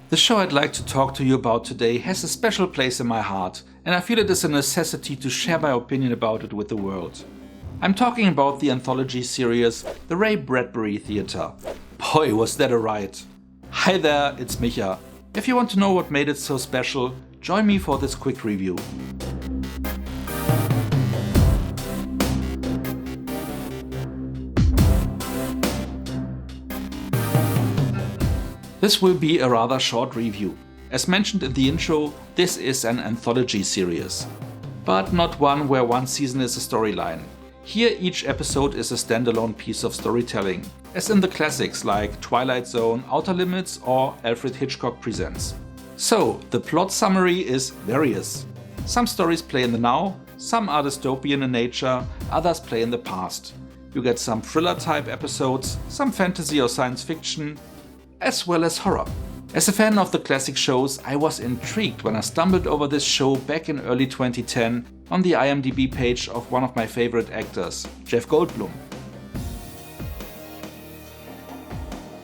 The show I'd like to talk to you about today has a special place in my heart, and I feel it is a necessity to share my opinion about it with the world. I'm talking about the Anthology Series, the Ray Bradbury Theater. Boy, was that a ride! Hi there, it's Micha. If you want to know what made it so special, join me for this quick review. This will be a rather short review. As mentioned in the intro, this is an anthology series, but not one where one season is a storyline. Here each episode is a standalone piece of storytelling, as in the classics like Twilight Zone, Outer Limits or Alfred Hitchcock Presents. So, the plot summary is various. Some stories play in the now, some are dystopian in nature, others play in the past. You get some thriller type episodes, some fantasy or science fiction, as well as horror. As a fan of the classic shows, I was intrigued when I stumbled over this show back in early 2010 on the IMDb page of one of my favorite actors, Jeff Goldblum.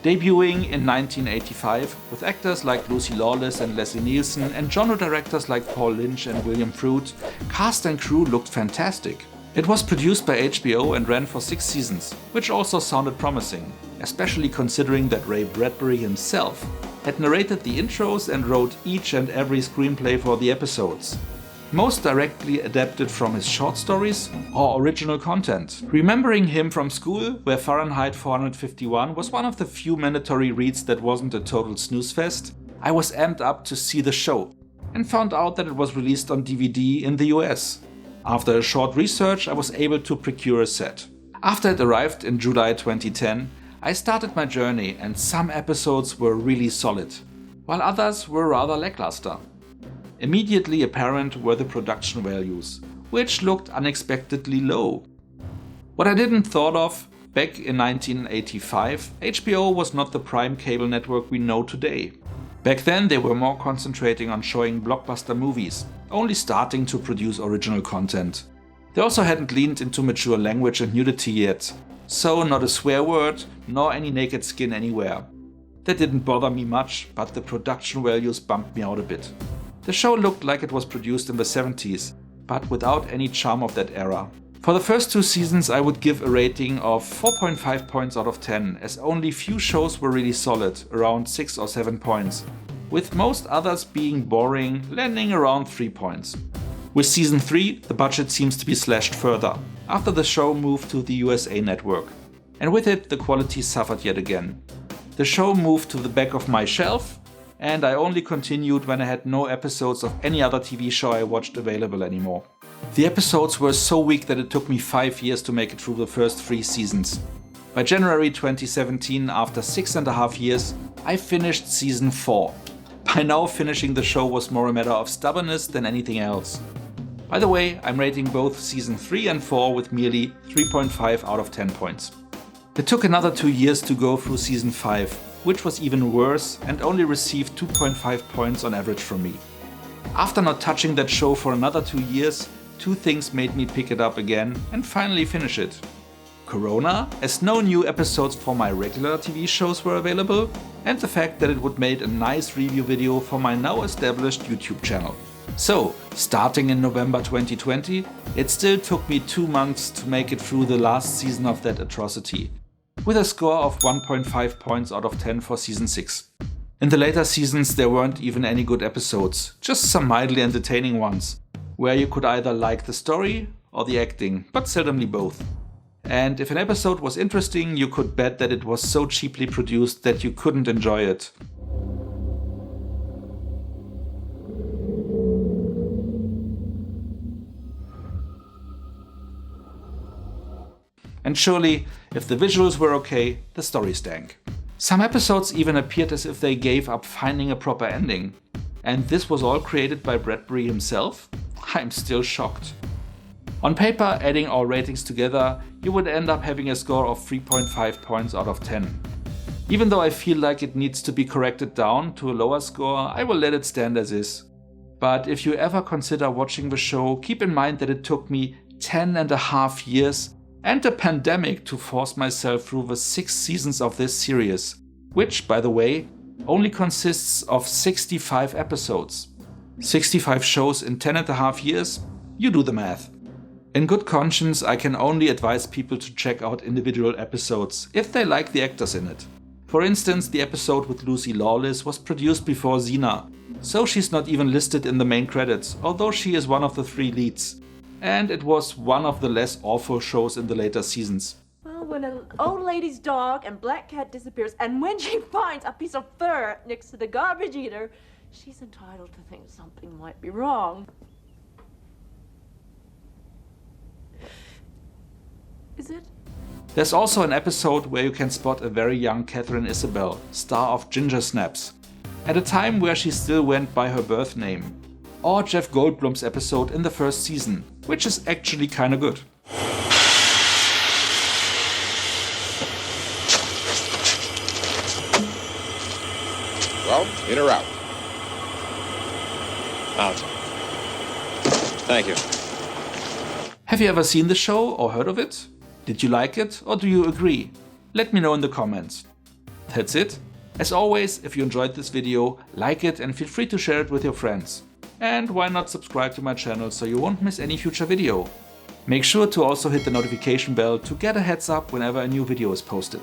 Debuting in 1985 with actors like Lucy Lawless and Leslie Nielsen and genre directors like Paul Lynch and William Fruet, cast and crew looked fantastic. It was produced by HBO and ran for 6 seasons, which also sounded promising, especially considering that Ray Bradbury himself had narrated the intros and wrote each and every screenplay for the episodes. Most directly adapted from his short stories or original content. Remembering him from school, where Fahrenheit 451 was one of the few mandatory reads that wasn't a total snooze fest, I was amped up to see the show and found out that it was released on DVD in the US. After a short research, I was able to procure a set. After it arrived in July 2010, I started my journey and some episodes were really solid, while others were rather lackluster. Immediately apparent were the production values, which looked unexpectedly low. What I didn't thought of, back in 1985, HBO was not the prime cable network we know today. Back then they were more concentrating on showing blockbuster movies, only starting to produce original content. They also hadn't leaned into mature language and nudity yet, so not a swear word, nor any naked skin anywhere. That didn't bother me much, but the production values bumped me out a bit. The show looked like it was produced in the 70s, but without any charm of that era. For the first 2 seasons I would give a rating of 4.5 points out of 10, as only few shows were really solid, around 6 or 7 points, with most others being boring, landing around 3 points. With season 3, the budget seems to be slashed further, after the show moved to the USA network. And with it, the quality suffered yet again. The show moved to the back of my shelf, and I only continued when I had no episodes of any other TV show I watched available anymore. The episodes were so weak that it took me 5 years to make it through the first 3 seasons. By January 2017, after 6.5 years, I finished season 4. By now, finishing the show was more a matter of stubbornness than anything else. By the way, I'm rating both season 3 and 4 with merely 3.5 out of 10 points. It took another 2 years to go through season 5, which was even worse and only received 2.5 points on average from me. After not touching that show for another 2 years, 2 things made me pick it up again and finally finish it. Corona, as no new episodes for my regular TV shows were available, and the fact that it would make a nice review video for my now established YouTube channel. So, starting in November 2020, it still took me 2 months to make it through the last season of that atrocity, with a score of 1.5 points out of 10 for season 6. In the later seasons there weren't even any good episodes, just some mildly entertaining ones, where you could either like the story or the acting, but seldomly both. And if an episode was interesting, you could bet that it was so cheaply produced that you couldn't enjoy it. And surely, if the visuals were okay, the story stank. Some episodes even appeared as if they gave up finding a proper ending. And this was all created by Bradbury himself? I'm still shocked. On paper, adding all ratings together, you would end up having a score of 3.5 points out of 10. Even though I feel like it needs to be corrected down to a lower score, I will let it stand as is. But if you ever consider watching the show, keep in mind that it took me 10.5 years and a pandemic to force myself through the 6 seasons of this series, which, by the way, only consists of 65 episodes. 65 shows in 10.5 years? You do the math. In good conscience, I can only advise people to check out individual episodes if they like the actors in it. For instance, the episode with Lucy Lawless was produced before Xena, so she's not even listed in the main credits, although she is one of the 3 leads. And it was one of the less awful shows in the later seasons. Well, when an old lady's dog and black cat disappears, and when she finds a piece of fur next to the garbage eater, she's entitled to think something might be wrong. Is it? There's also an episode where you can spot a very young Catherine Isabel, star of Ginger Snaps, at a time where she still went by her birth name. Or Jeff Goldblum's episode in the first season, which is actually kinda good. Well, in or out? Out. Thank you. Have you ever seen the show or heard of it? Did you like it or do you agree? Let me know in the comments. That's it. As always, if you enjoyed this video, like it and feel free to share it with your friends. And why not subscribe to my channel so you won't miss any future video. Make sure to also hit the notification bell to get a heads up whenever a new video is posted.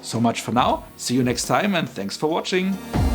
So much for now, see you next time and thanks for watching!